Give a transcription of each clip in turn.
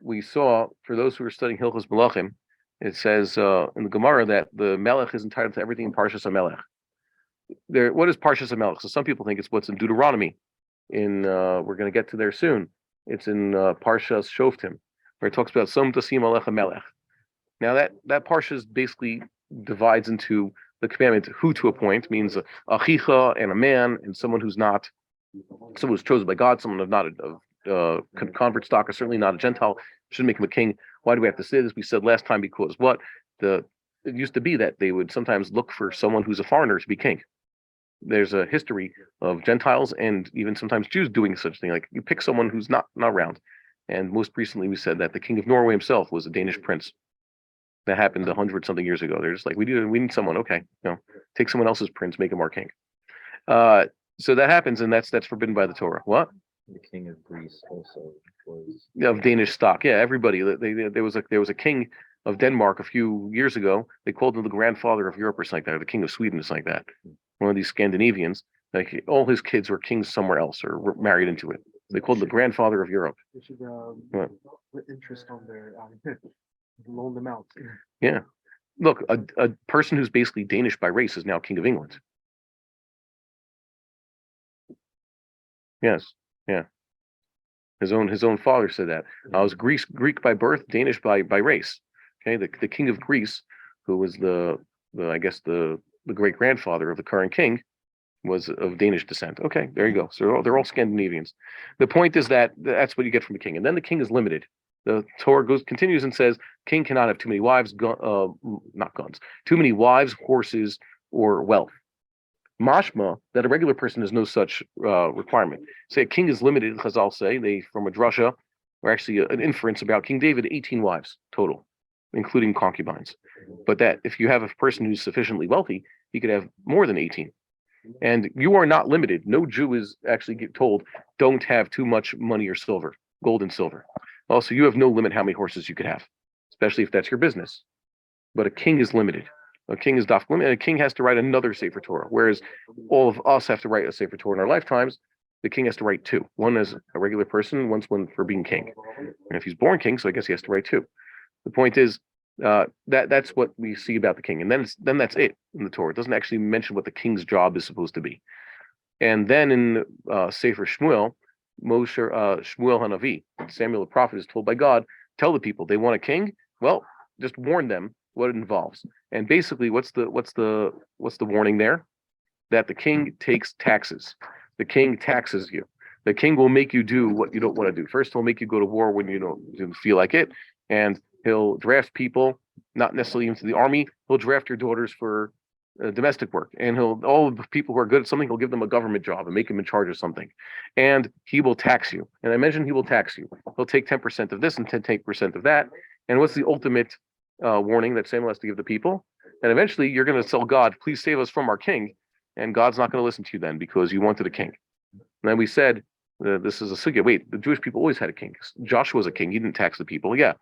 we saw, for those who are studying Hilchos Melachim, it says in the Gemara that the Melech is entitled to everything in Parshas HaMelech. What is Parshas HaMelech? So some people think it's what's in Deuteronomy. We're going to get to there soon. It's in Parshas Shoftim, where it talks about Som Tasim Alecha Melech. Now that Parsha basically divides into the commandment who to appoint, means a achicha and a man, and someone who's chosen by God, someone of not a convert stock, or certainly not a Gentile, should make him a king. Why do we have to say this? We said last time because it used to be that they would sometimes look for someone who's a foreigner to be king. There's a history of Gentiles and even sometimes Jews doing such a thing. Like you pick someone who's not around. And most recently we said that the king of Norway himself was a Danish prince. That happened 100-something years ago. They're just like, we need someone. Okay, take someone else's prince, make him our king. So that happens, and that's forbidden by the Torah. What? The king of Greece also was of Danish stock. Yeah, everybody. There was a king of Denmark a few years ago. They called him the grandfather of Europe or something like that, or the king of Sweden or something like that. One of these Scandinavians. Like all his kids were kings somewhere else or were married into it. They called him the grandfather of Europe. They should put interest on their loan them out. Yeah. Look, a person who's basically Danish by race is now king of England. Yes. Yeah. His own father said that. I was Greek by birth, Danish by race. Okay, the king of Greece, who was the great grandfather of the current king, was of Danish descent. Okay, there you go. So they're all Scandinavians. The point is that's what you get from the king, and then the king is limited. The Torah continues and says, king cannot have too many wives, not guns, too many wives, horses, or wealth. Mashma, that a regular person has no such requirement. Say a king is limited, Chazal say, they from a drasha, or actually an inference about King David, 18 wives total, including concubines. But that if you have a person who's sufficiently wealthy, he could have more than 18. And you are not limited. No Jew is actually told, don't have too much money or silver, gold and silver. Also, you have no limit how many horses you could have, especially if that's your business. But a king is limited. A king is daf limited, and a king has to write another Sefer Torah, whereas all of us have to write a Sefer Torah in our lifetimes. The king has to write two. One as a regular person, one for being king. And if he's born king, so I guess he has to write two. The point is, that's what we see about the king, and then that's it in the Torah. It doesn't actually mention what the king's job is supposed to be. And then in Sefer Shmuel, Shmuel Hanavi, Samuel the prophet is told by God, tell the people they want a king. Well, just warn them what it involves. And basically, what's the warning there? That the king takes taxes. The king taxes you. The king will make you do what you don't want to do. First, he'll make you go to war when you don't feel like it, and he'll draft people, not necessarily into the army. He'll draft your daughters for domestic work, and all the people who are good at something, he'll give them a government job and make them in charge of something. And he will tax you. And I mentioned he will tax you. He'll take 10% of this and 10% of that. And what's the ultimate warning that Samuel has to give the people? And eventually, you're going to tell God, please save us from our king. And God's not going to listen to you then because you wanted a king. And then we said, this is a sugya. Wait, the Jewish people always had a king. Joshua was a king. He didn't tax the people. Yeah.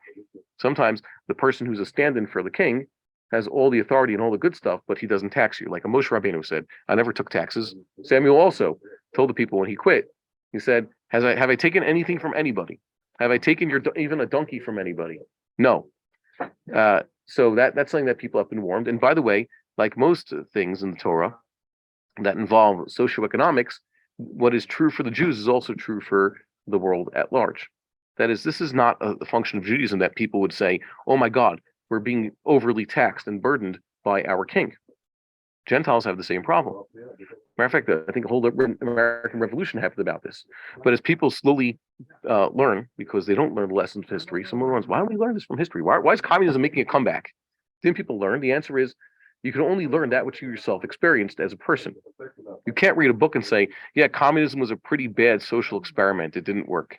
Sometimes the person who's a stand-in for the king has all the authority and all the good stuff, but he doesn't tax you. Like a Moshe Rabbeinu said, I never took taxes. Samuel also told the people when he quit, he said, have I taken anything from anybody? Have I taken even a donkey from anybody? No. So that's something that people have been warned. And by the way, like most things in the Torah that involve socioeconomics, what is true for the Jews is also true for the world at large. That is, this is not a function of Judaism that people would say, oh my God, we're being overly taxed and burdened by our king. Gentiles have the same problem. Matter of fact, I think the whole American Revolution happened about this. But as people slowly learn, because they don't learn the lessons of history, someone runs, why don't we learn this from history? Why is communism making a comeback? Didn't people learn? The answer is, you can only learn that which you yourself experienced as a person. You can't read a book and say, yeah, communism was a pretty bad social experiment. It didn't work.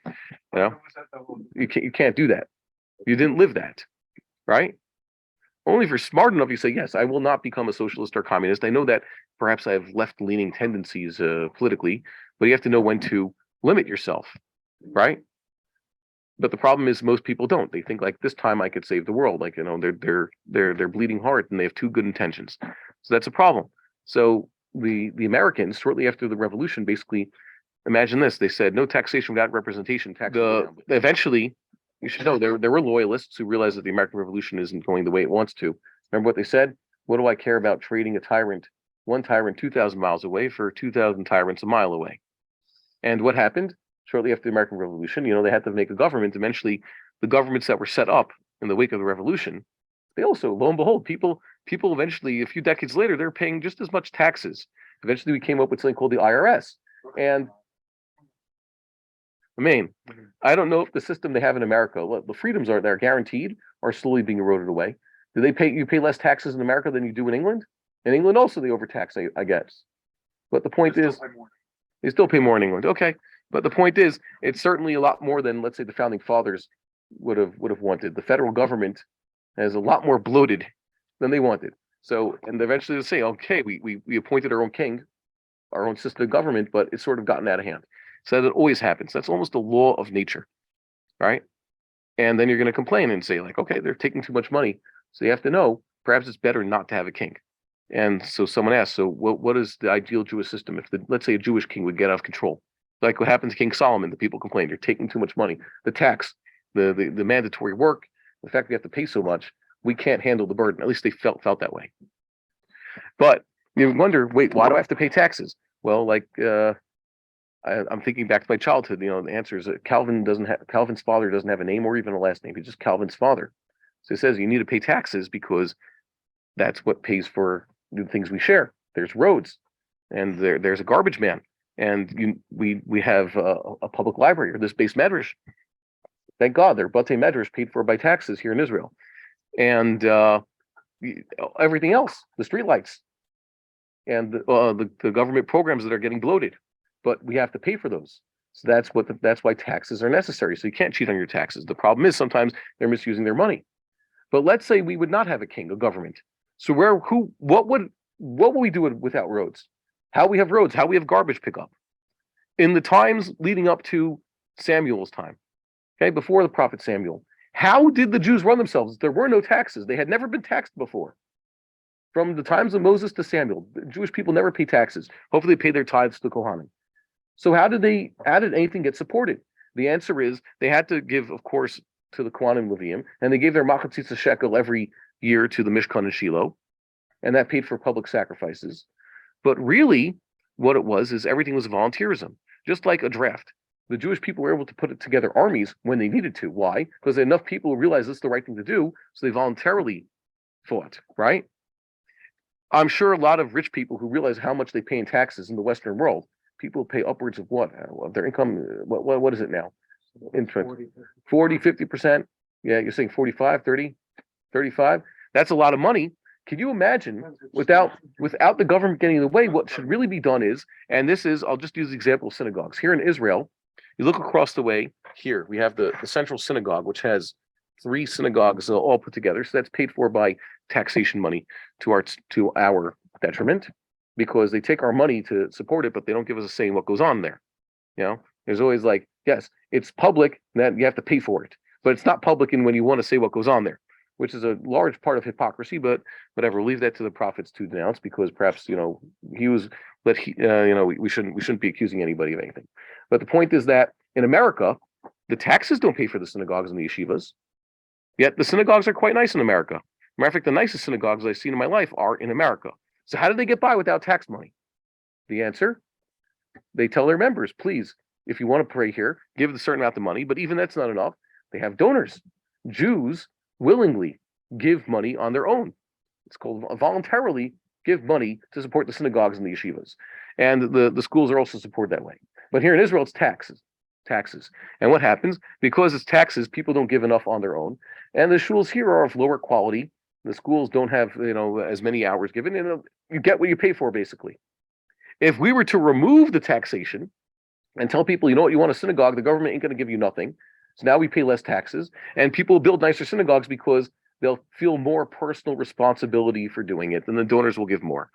You can't do that. You didn't live that, right? Only if you're smart enough, you say, yes, I will not become a socialist or communist. I know that perhaps I have left-leaning tendencies politically, but you have to know when to limit yourself, right? But the problem is most people don't. They think like this time I could save the world. Like, they're bleeding heart and they have too good intentions. So that's a problem. So the Americans, shortly after the revolution, basically, imagine this. They said no taxation without representation. Eventually, You should know there were loyalists who realized that the American Revolution isn't going the way it wants to. Remember what they said? What do I care about trading one tyrant 2,000 miles away for 2,000 tyrants a mile away? And what happened shortly after the American Revolution? They had to make a government. Eventually, the governments that were set up in the wake of the revolution, they also, lo and behold, people eventually, a few decades later, they're paying just as much taxes. Eventually, we came up with something called the IRS. And I don't know if the system they have in America, the freedoms they're guaranteed, are slowly being eroded away. Do you pay less taxes in America than you do in England? In England also they overtax, I guess. But the point is, they still pay more in England. Okay. But the point is, it's certainly a lot more than, let's say, the founding fathers would have wanted. The federal government is a lot more bloated than they wanted. So, and eventually they say, okay, we appointed our own king, our own system of government, but it's sort of gotten out of hand. So that always happens. That's almost a law of nature, right? And then you're going to complain and say, like, okay, they're taking too much money. So you have to know, perhaps it's better not to have a king. And so someone asked, so what is the ideal Jewish system if, let's say, a Jewish king would get out of control? Like what happened to King Solomon, the people complained, you're taking too much money. The tax, the mandatory work, the fact we have to pay so much, we can't handle the burden. At least they felt that way. But you wonder, wait, why do I have to pay taxes? Well, like I'm thinking back to my childhood. The answer is that Calvin's father doesn't have a name or even a last name. He's just Calvin's father. So it says you need to pay taxes because that's what pays for the things we share. There's roads, and there's a garbage man, and we have a public library, or this base medrash. Thank God, they're batei medrash paid for by taxes here in Israel, and everything else, the streetlights, and the government programs that are getting bloated, but we have to pay for those. So that's why taxes are necessary. So you can't cheat on your taxes. The problem is sometimes they're misusing their money. But let's say we would not have a king, a government. So what would we do without roads? How we have roads? How we have garbage pickup? In the times leading up to Samuel's time, okay, before the prophet Samuel, how did the Jews run themselves? There were no taxes. They had never been taxed before. From the times of Moses to Samuel, the Jewish people never pay taxes. Hopefully, they pay their tithes to Kohanim. So how did anything get supported? The answer is they had to give, of course, to the Kohanim Leviim, and they gave their machatzitza shekel every year to the Mishkan and Shilo, and that paid for public sacrifices. But really, what it was is everything was volunteerism, just like a draft. The Jewish people were able to put together armies when they needed to. Why? Because enough people realized this is the right thing to do, so they voluntarily fought, right? I'm sure a lot of rich people who realize how much they pay in taxes in the Western world, people pay upwards of what? Of their income, what is it now? In 40, 50%. Yeah, you're saying 45, 30, 35. That's a lot of money. Can you imagine without the government getting in the way, what should really be done is, and this is, I'll just use the example of synagogues. Here in Israel, you look across the way, here we have the central synagogue, which has 3 synagogues all put together. So that's paid for by taxation money to our detriment, because they take our money to support it, but they don't give us a say in what goes on there. There's always like, yes, it's public, that you have to pay for it, but it's not public in when you want to say what goes on there, which is a large part of hypocrisy. But whatever, we'll leave that to the prophets to denounce, because perhaps he was, but we shouldn't be accusing anybody of anything. But the point is that in America, the taxes don't pay for the synagogues and the yeshivas, yet the synagogues are quite nice in America. Matter of fact, the nicest synagogues I've seen in my life are in America. So how do they get by without tax money? The answer, they tell their members, please, if you want to pray here, give a certain amount of money, but even that's not enough. They have donors. Jews willingly give money on their own. It's called voluntarily give money to support the synagogues and the yeshivas. And the schools are also supported that way. But here in Israel, it's taxes. And what happens? Because it's taxes, people don't give enough on their own. And the shuls here are of lower quality. The schools don't have, as many hours given. You get what you pay for, basically. If we were to remove the taxation and tell people, what, you want a synagogue, the government ain't going to give you nothing. So now we pay less taxes, and people build nicer synagogues because they'll feel more personal responsibility for doing it, and the donors will give more.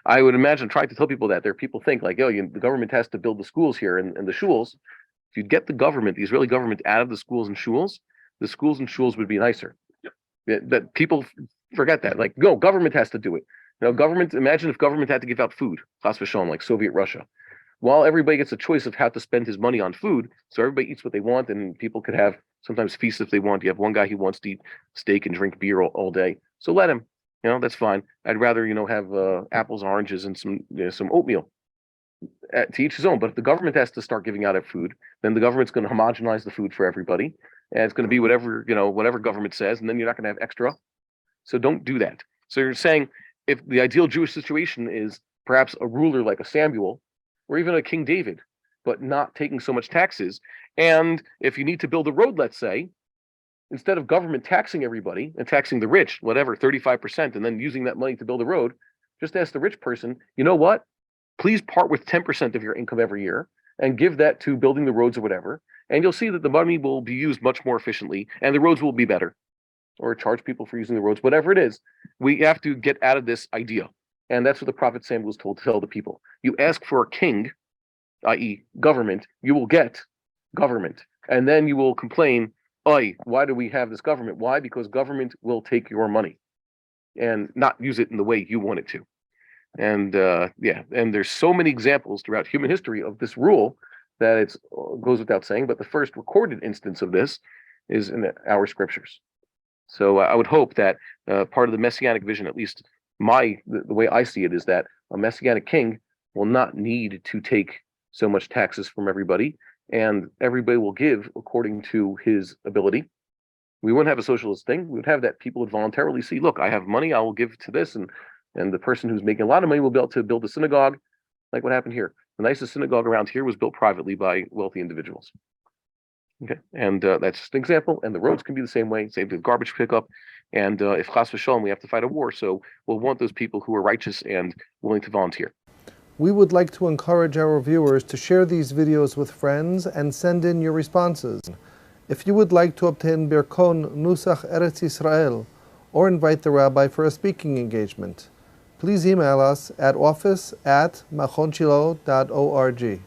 I would imagine trying to tell people that people think like, the government has to build the schools here and the shuls. If you'd get the Israeli government out of the schools and shuls would be nicer. That people forget that. Like, no, government has to do it. Imagine if government had to give out food, chas v'shalom, like Soviet Russia. while everybody gets a choice of how to spend his money on food, so everybody eats what they want, and people could have sometimes feasts if they want. You have one guy who wants to eat steak and drink beer all day, so let him. That's fine. I'd rather have apples, oranges, and some oatmeal. To each his own. But if the government has to start giving out food, then the government's going to homogenize the food for everybody, and it's going to be whatever government says, and then you're not going to have extra. So don't do that. So you're saying if the ideal Jewish situation is perhaps a ruler like a Samuel, or even a King David, but not taking so much taxes, and if you need to build a road, let's say, instead of government taxing everybody and taxing the rich, whatever, 35%, and then using that money to build a road, just ask the rich person, you know what? Please part with 10% of your income every year and give that to building the roads or whatever. And you'll see that the money will be used much more efficiently and the roads will be better. Or charge people for using the roads, whatever it is. We have to get out of this idea. And that's what the prophet Samuel was told to tell the people. You ask for a king, i.e., government, you will get government. And then you will complain, why do we have this government? Why? Because government will take your money and not use it in the way you want it to. And and there's so many examples throughout human history of this rule that it goes without saying. But the first recorded instance of this is in our scriptures. So I would hope that part of the messianic vision, at least the way I see it, is that a messianic king will not need to take so much taxes from everybody, and everybody will give according to his ability. We wouldn't have a socialist thing. We would have that people would voluntarily see, look, I have money, I will give to this, and the person who's making a lot of money will be able to build a synagogue, like what happened here. The nicest synagogue around here was built privately by wealthy individuals. Okay, and that's just an example. And the roads can be the same way, same with garbage pickup. And if chas v'shalom, we have to fight a war, so we'll want those people who are righteous and willing to volunteer. We would like to encourage our viewers to share these videos with friends and send in your responses. If you would like to obtain Birkon Nusach Eretz Yisrael or invite the rabbi for a speaking engagement, please email us at office@machonshilo.org.